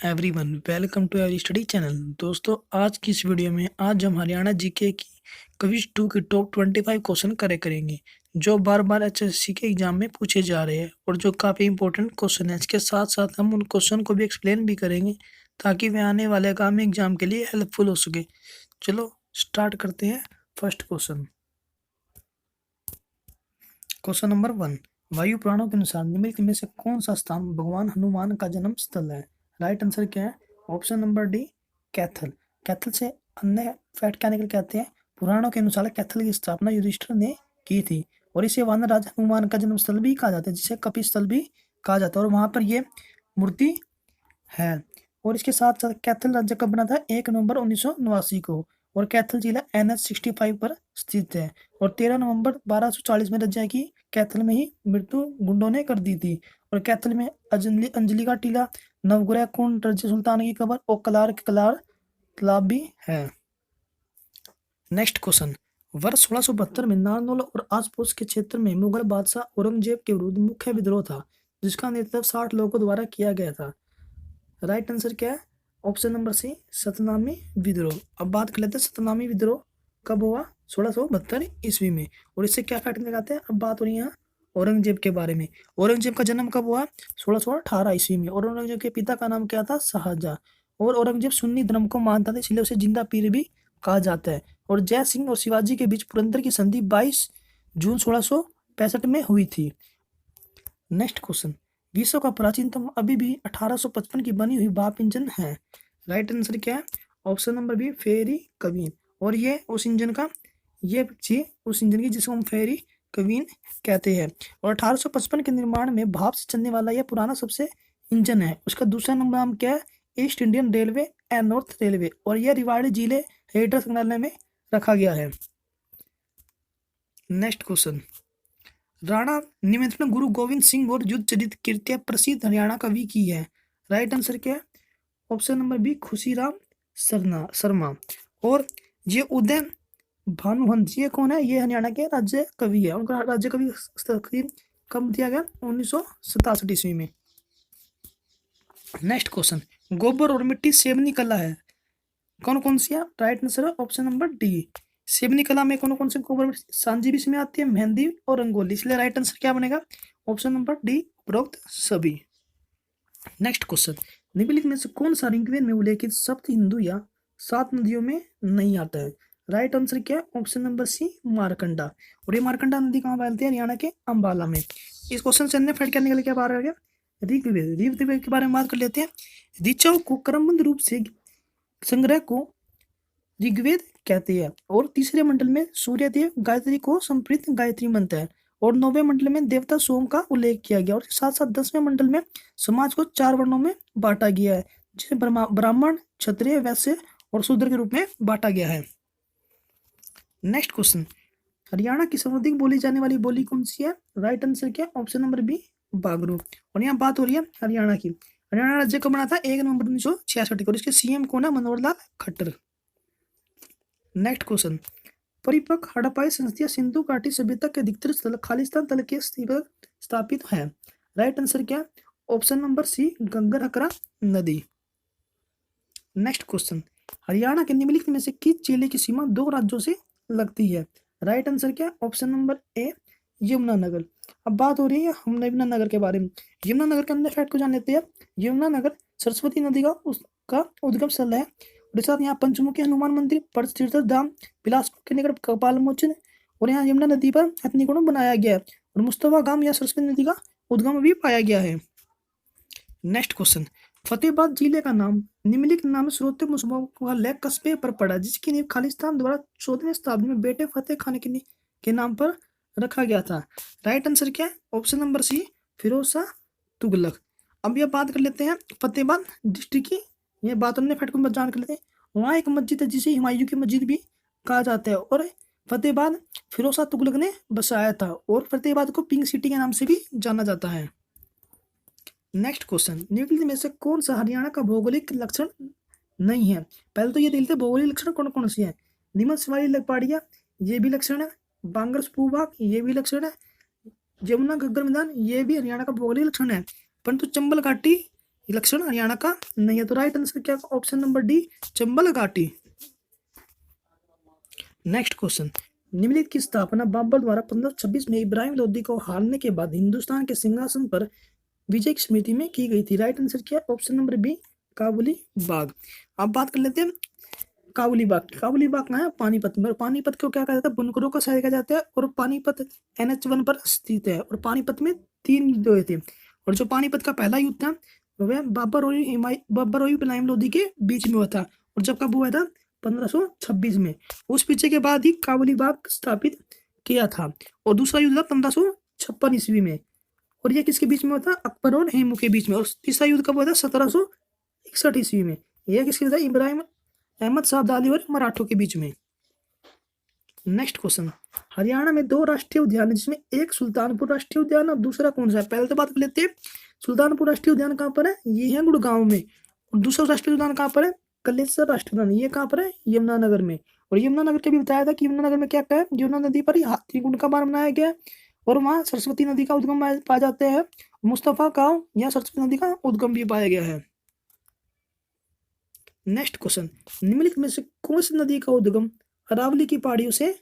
Everyone, welcome to every study channel. दोस्तों, आज की इस वीडियो में आज हम हरियाणा जीके की क्विज 2 की टॉप 25 क्वेश्चन करेंगे जो बार बार एचएससी के एग्जाम में पूछे जा रहे हैं और जो काफ़ी इंपॉर्टेंट क्वेश्चन है। इसके साथ साथ हम उन क्वेश्चन को भी एक्सप्लेन भी करेंगे ताकि वह आने वाले आगामी एग्जाम के लिए हेल्पफुल हो सके। चलो स्टार्ट करते हैं। First question, question number 1। वायु पुराणों के अनुसार निम्नलिखित में से कौन सा स्थान भगवान हनुमान का जन्म स्थल है? राइट आंसर क्या है? Option number D, Kaithal. Kaithal से अन्य फैक्ट क्या निकल के आते हैं? पुराणों के अनुसार कैथल की स्थापना युधिष्ठिर ने की थी और इसे वानर राजा हनुमान का जन्म स्थल भी कहा जाता है, जिसे कपि स्थल भी कहा जाता है और वहां पर ये मूर्ति है। और इसके साथ साथ कैथल राज्य कब बना था? 1 नवंबर 1989 को। और कैथल जिला NH65 पर स्थित है और 13 नवंबर 1240 में रज्जा की कैथल में ही मृत्यु गुंडों ने कर दी थी। और कैथल में अंजलि का टीला, नवग्रह कुंड, रज्जा सुल्तान की कबर और कलार तालाब भी है। नेक्स्ट क्वेश्चन, वर्ष 1672 में नारनौल और आसपास के क्षेत्र में मुगल बादशाह औरंगजेब के विरुद्ध मुख्य विद्रोह था जिसका नेतृत्व 60 लोगों द्वारा किया गया था। राइट आंसर क्या है? ऑप्शन नंबर सी, सतनामी विद्रोह। अब बात कर लेते हैं सतनामी विद्रोह कब हुआ? 1672 ईस्वी में। और इससे क्या फैक्ट लगाते हैं? अब बात हो रही है औरंगजेब के बारे में। औरंगजेब का जन्म कब हुआ? 1618 ईस्वी में। और औरंगजेब के पिता का नाम क्या था? शाहजहां। और औरंगजेब सुन्नी धर्म को मानता था, इसलिए उसे जिंदा पीर भी कहा जाता है। और जय सिंह और शिवाजी के बीच पुरंदर की संधि 22 जून 1665 में हुई थी। नेक्स्ट क्वेश्चन, विश्व का प्राचीनतम अभी भी 1855 की बनी हुई भाप इंजन है। राइट आंसर क्या है? ऑप्शन नंबर बी, फेरी कवीन। और ये उस इंजन की जिसको हम फेरी कवीन कहते हैं। और 1855 के निर्माण में भाप से चलने वाला यह पुराना सबसे इंजन है। उसका दूसरा नंबर नाम क्या है? East Indian railway and north railway. और यह रिवाड़ी जिले हेरिटेज संग्रहालय में रखा गया है। नेक्स्ट क्वेश्चन, राणा निमित्त गुरु गोविंद सिंह और युद्ध चरित कृतियां प्रसिद्ध हरियाणा कवि की है। राइट आंसर क्या है? Option number B, Khushiram Sharma. और ये उदय भानुहंस, ये कौन है? ये हरियाणा के राज्य कवि है। उनका राज्य कवि कब दिया गया? 1967 ईस्वी में। नेक्स्ट क्वेश्चन, गोबर और मिट्टी सेवनी कला है, कौन कौन सी है? राइट आंसर है ऑप्शन नंबर डी। सेवनी कला में कौन कौन से गोबर सांझी भी इसमें आती है, मेहंदी और रंगोली, इसलिए राइट आंसर क्या बनेगा? ऑप्शन नंबर डी, उपरोक्त सभी। नेक्स्ट क्वेश्चन, निम्नलिखित में से कौन सा ऋग्वेद में उल्लेखित सप्त हिंदू या 7 नदियों में नहीं आता है? राइट आंसर क्या है? Option number C, Markanda. और ये मारकंडा नदी कहाँ फैलती है? हरियाणा के अंबाला में। इस क्वेश्चन से अन्य फैक्ट क्या निकल के बाहर आ गया? ऋग्वेद के बारे में बात कर लेते हैं। ऋचाओं को क्रमबद्ध रूप से संग्रह को ऋग्वेद कहते हैं। और तीसरे मंडल में सूर्यदेव गायत्री को संप्रीत गायत्री मंत्र है। और 9वें मंडल में देवता सोम का उल्लेख किया गया। और साथ साथ 10वें मंडल में समाज को 4 वर्णों में बांटा गया है, जिसे ब्राह्मण, क्षत्रिय, वैश्य और शूद्र के रूप में बांटा गया है। नेक्स्ट क्वेश्चन, हरियाणा की सर्वाधिक बोली जाने वाली बोली कौन सी है? राइट आंसर क्या? Option number B, Bagru. और यहाँ बात हो रही है हरियाणा की। हरियाणा राज्य कब बना था? 1 नवंबर 1966 को। इसके सीएम कौन है? मनोहर लाल खट्टर। नेक्स्ट क्वेश्चन, परिपक्व हड़प्पाई संस्थियां सिंधु घाटी सभ्यता के अधिकतर स्थल खालिस्तान तल के स्थापित है। राइट आंसर क्या? ऑप्शन नंबर सी, गंगर हकरा नदी। नेक्स्ट क्वेश्चन, हरियाणा के निम्नलिखित में से किस जिले की सीमा 2 राज्यों से लगती है? राइट आंसर क्या? ऑप्शन नंबर ए, यमुनानगर। अब बात हो रही है हम यमुनानगर के बारे में। यमुनानगर के अंदर फैक्ट को जान लेते हैं। यमुनानगर सरस्वती नदी का उसका उद्गम स्थल है। साथ यहाँ पंचमुखी हनुमान मंदिर, तीर्थ धाम, बिलासपुर के निकट कपाल मोचन और यहाँ यमुना नदी पर हथनीकुंड बनाया गया है। और मुस्तफा गाम या सरस्वती नदी का उद्गम भी पाया गया है। नेक्स्ट क्वेश्चन, फतेहाबाद जिले का नाम निम्नलिखित नाम स्रोत मुसबह कस्बे पर पड़ा जिसकी नींव खालिस्तान द्वारा 14वीं शताब्दी में बेटे फतेह खान के नाम पर रखा गया था। राइट आंसर क्या है? Option number C, Firoz Shah Tughlaq. अब यह बात कर लेते हैं फतेहाबाद डिस्ट्रिक्ट की। यह बात हमने फैक्ट को जान कर लेते हैं। वहाँ एक मस्जिद है जिसे हुमायूं की मस्जिद भी कहा जाता है। और फतेहाबाद फिरोज शाह तुगलक ने बसाया था। और फतेहाबाद को पिंक सिटी के नाम से भी जाना जाता है। नेक्स्ट क्वेश्चन, निम्नलिखित में से कौन सा हरियाणा का भौगोलिक लक्षण नहीं है? पहले तो ये देखते हैं भौगोलिक लक्षण कौन कौन सी है। नीमच वाली पहाड़ियाँ, ये भी लक्षण है। बांगरस भूभाग, ये भी लक्षण है। यमुना घग्गर मैदान, ये भी हरियाणा का भौगोलिक लक्षण है। परंतु चंबल घाटी ये लक्षण हरियाणा का नहीं है, तो राइट आंसर क्या, ऑप्शन नंबर डी, चंबल घाटी। नेक्स्ट क्वेश्चन, निम्नलिखित की स्थापना बाबर द्वारा 1526 में इब्राहिम लोदी को हारने के बाद हिंदुस्तान के सिंहासन पर विजय की स्मृति में की गई थी। राइट आंसर क्या, ऑप्शन नंबर बी, काबुली बाग। अब बात कर लेते हैं काबुली बाग। काबुली बाग कहाँ है, पानीपत में। पानीपत को क्या कहा जाता है, बुनकरों का शहर कहा जाता है, और पानीपत NH1 पर स्थित है। और पानीपत में 3 युद्ध हुए थे, और जो पानीपत का पहला युद्ध था वह बाबर और इब्राहिम लोदी के बीच में हुआ था, और जब कब हुआ था, 1526 में। उस पीछे के बाद ही काबुली बाग स्थापित किया था। और दूसरा युद्ध था 1556 ईस्वी में, और यह किसके बीच में हुआ था, अकबर और हेमू के बीच में। और तीसरा युद्ध कब हुआ था, 1761 ईस्वी में। यह किसके था, इब्राहिम अहमद शाह अब्दाली और मराठों के बीच में। नेक्स्ट क्वेश्चन, हरियाणा में 2 राष्ट्रीय उद्यान है, जिसमें एक सुल्तानपुर राष्ट्रीय उद्यान और दूसरा कौन सा है। पहले तो बात कर लेते हैं, सुल्तानपुर राष्ट्रीय उद्यान कहाँ पर है, ये है गुड़गांव में। और दूसरा राष्ट्रीय उद्यान कहाँ पर है, कलेसर राष्ट्रीय उद्यान, ये कहाँ पर है, यमुनानगर में। और यमुनानगर के भी बताया था कि यमुनानगर में क्या क्या है, यमुना नदी पर हाथी कुंड का बांध बनाया गया है, और वहाँ सरस्वती नदी का उद्गम पाया जाता है। मुस्तफा गांव या सरस्वती नदी का उद्गम भी पाया गया है। नेक्स्ट क्वेश्चन, निम्नलिखित में से कौन सी नदी का उद्गम अरावली की पहाड़ियों से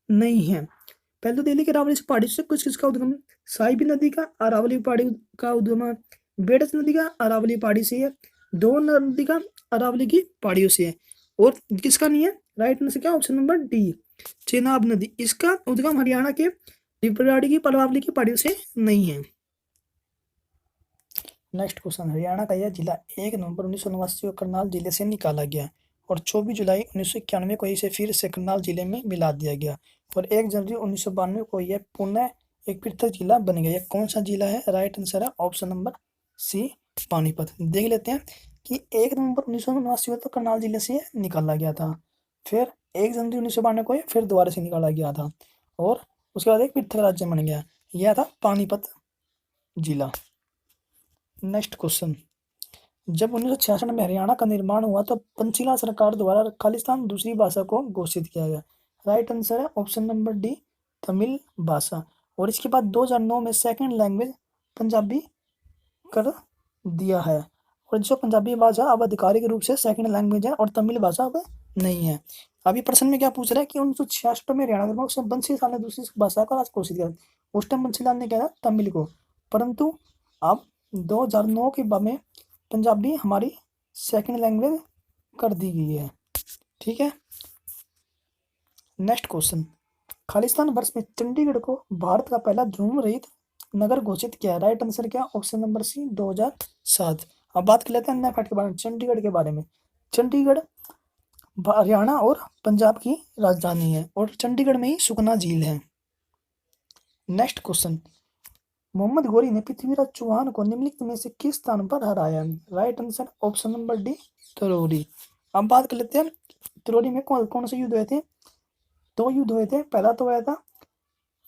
नहीं है। पहले तो दिल्ली के अरावली पहाड़ी से कुछ किसका उद्गम, साहिबी नदी का अरावली पहाड़ी का उद्गम है, बेडस नदी का अरावली पहाड़ी से है, दोन नदी का अरावली की पहाड़ियों से है, और किसका नहीं है, राइट आंसर क्या, ऑप्शन नंबर डी, चेनाब नदी, इसका उद्गम हरियाणा के रिपराड़ी की अरावली की पहाड़ियों से नहीं है। नेक्स्ट क्वेश्चन, हरियाणा का यह जिला 1 नवंबर 1989 को करनाल जिले से निकाला गया, और 24 जुलाई 1991 को इसे फिर से करनाल जिले में मिला दिया गया, और 1 जनवरी 1992 को यह पुनः एक पृथक जिला बन गया। यह कौन सा जिला है, राइट आंसर है ऑप्शन नंबर सी, पानीपत। देख लेते हैं कि 1 नवंबर 1989 को तो करनाल जिले से निकाला गया था, फिर 1 जनवरी 1992 को फिर दोबारा से निकाला गया था, और उसके बाद एक पृथक राज्य बन गया, यह था पानीपत जिला। नेक्स्ट क्वेश्चन, जब 1966 में हरियाणा का निर्माण हुआ तो पंचशीला सरकार द्वारा खालिस्तान दूसरी भाषा को घोषित किया गया। राइट आंसर है ऑप्शन नंबर डी, तमिल भाषा। और इसके बाद 2009 में सेकंड लैंग्वेज पंजाबी कर दिया है, और जो पंजाबी भाषा अब आधिकारिक रूप से सेकंड लैंग्वेज है, और तमिल भाषा अब नहीं है। अभी प्रश्न में क्या पूछ रहा है कि 1966 में हरियाणा के पंचशीला ने दूसरी भाषा को घोषित किया। उस टाइम पंचशीला ने कहा तमिल को, परंतु अब 2009 के बाद में पंजाबी हमारी सेकंड लैंग्वेज कर दी गई है। ठीक है। नेक्स्ट क्वेश्चन, खालिस्तान वर्ष में चंडीगढ़ को भारत का पहला धूम रहित नगर घोषित किया। राइट आंसर क्या, ऑप्शन नंबर सी, 2007। अब बात कर लेते हैं अन्य फैक्ट के बारे में, चंडीगढ़ के बारे में। चंडीगढ़ हरियाणा और पंजाब की राजधानी है, और चंडीगढ़ में ही सुखना झील है। नेक्स्ट क्वेश्चन, मोहम्मद गौरी ने पृथ्वीराज चौहान को निम्नलिखित में से किस स्थान पर हराया। Right answer option number D, Taraori. अब बात कर लेते हैं तरोरी में कौन कौन से युद्ध हुए थे। 2 युद्ध हुए थे, पहला तो हुआ था,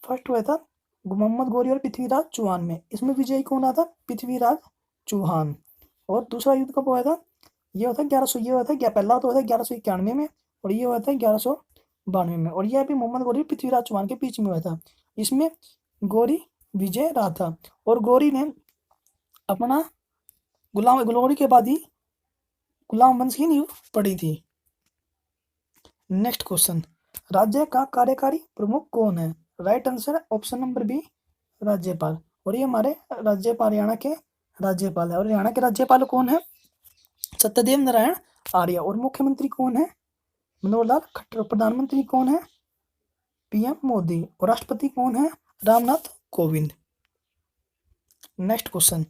फर्स्ट हुआ था मोहम्मद गौरी और पृथ्वीराज चौहान में। इसमें विजयी कौन आता, पृथ्वीराज चौहान। और दूसरा युद्ध कब हुआ था, ये हुआ था 1100, ये हुआ था क्या, पहला तो हुआ था 1191 में, और ये हुआ था 1192 में, और यह भी मोहम्मद गौरी पृथ्वीराज चौहान के बीच में हुआ था। इसमें गौरी विजय रहा था, और गौरी ने अपना गौरी के बाद ही गुलाम वंश की नींव पड़ी थी। नेक्स्ट क्वेश्चन, राज्य का कार्यकारी प्रमुख कौन है। राइट आंसर है ऑप्शन नंबर बी, राज्यपाल। और ये हमारे राज्यपाल हरियाणा के राज्यपाल है। और हरियाणा के राज्यपाल कौन है, सत्यदेव नारायण आर्य। और मुख्यमंत्री कौन है, मनोहर लाल खट्टर। प्रधानमंत्री कौन है, PM मोदी। और राष्ट्रपति कौन है, रामनाथ कोविंद। नेक्स्ट क्वेश्चन,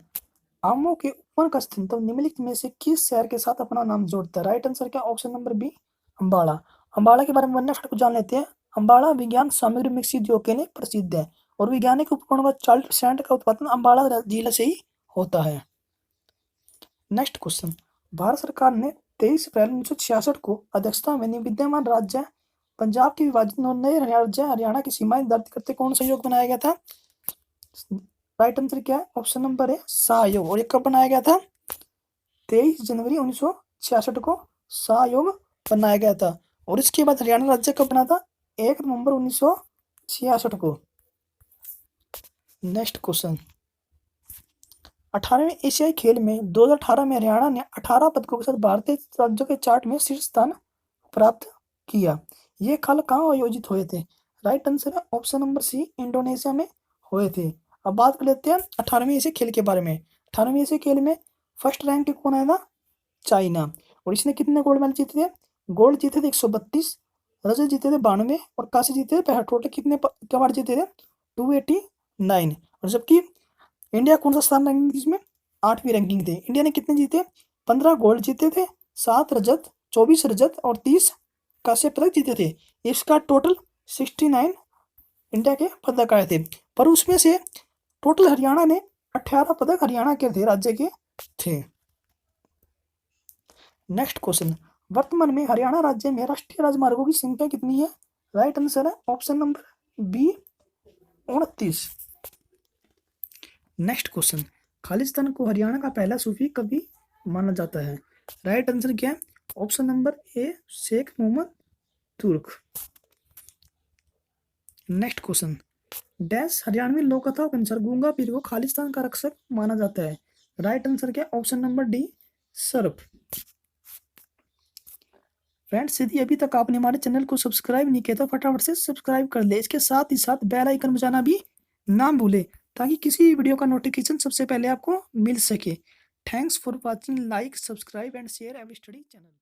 आमों के ऊपर का स्थित निम्नलिखित में से किस शहर के साथ अपना नाम जोड़ता है। राइट आंसर क्या, option number B, Ambada. Ambada के बारे में वन्य फैक्ट को जान लेते हैं। अम्बाड़ा विज्ञान सामग्री विकसित उद्योग के लिए प्रसिद्ध है, और वैज्ञानिक उपकरणों का 40% का उत्पादन अम्बाड़ा जिले से ही होता है। नेक्स्ट क्वेश्चन, भारत सरकार ने 23 अप्रैल 1966 को अध्यक्षता में विद्यमान राज्य पंजाब के विभाजन और नए राज्य हरियाणा की सीमाएं निर्धारित करते कौन सा योग बनाया गया था। राइट आंसर क्या है, ऑप्शन नंबर है सहयोग। और ये कब बनाया गया था, 23 जनवरी 1966 को सहयोग बनाया गया था। और इसके बाद हरियाणा राज्य कब बना था, 1 नवंबर 1966 को। नेक्स्ट क्वेश्चन, 18वें एशियाई खेल में 2018 में हरियाणा ने 18 पदकों के साथ भारतीय राज्यों के चार्ट में शीर्ष स्थान प्राप्त किया। ये खेल कहाँ आयोजित हुए थे? राइट आंसर है ऑप्शन नंबर सी, इंडोनेशिया में हुए थे। अब बात कर लेते हैं 18वें एशियाई खेल के बारे में। 18वें एशियाई खेल में फर्स्ट रैंक पे कौन आया था? चाइना। और इसने कितने गोल्ड मेडल जीते थे? गोल्ड जीते थे 132, रजत जीते थे 92 और कांस्य जीते थे 65। टोटल कितने अवार्ड जीते थे? 289। और जबकि इंडिया कौन सा स्थान रैंकिंग थी इसमें? 8वीं रैंकिंग थे। इंडिया ने कितने जीते? 15 गोल्ड जीते थे, 7 रजत, 24 रजत और 30 कांस्य पदक जीते थे। इसका टोटल 69 इंडिया के पदक आए थे। पर उसमें से टोटल हरियाणा ने 18 पदक हरियाणा के थे, राज्य के थे। नेक्स्ट क्वेश्चन, वर्तमान में हरियाणा राज्य में राष्ट्रीय राजमार्गों की संख्या कितनी है? राइट आंसर है option number B, 29। Next question, Khalistan को हरियाणा का पहला सूफी कवि माना जाता है? राइट आंसर क्या है? Option number A, Sheikh Mohammad Turk. Next question, dash Haryanvi लोक कथाओं के अनुसार गूंगा पीर को खालिस्तान का रक्षक माना जाता है? राइट आंसर क्या? ऑप्शन नंबर डी, सर्प। फ्रेंड्स, यदि अभी तक आपने हमारे चैनल को सब्सक्राइब नहीं किया तो फटाफट से सब्सक्राइब कर ले। इसके साथ ही साथ बेल आइकन बजाना भी ना भूले, ताकि किसी भी वीडियो का नोटिफिकेशन सबसे पहले आपको मिल सके। Thanks for watching, like, subscribe and share every study channel.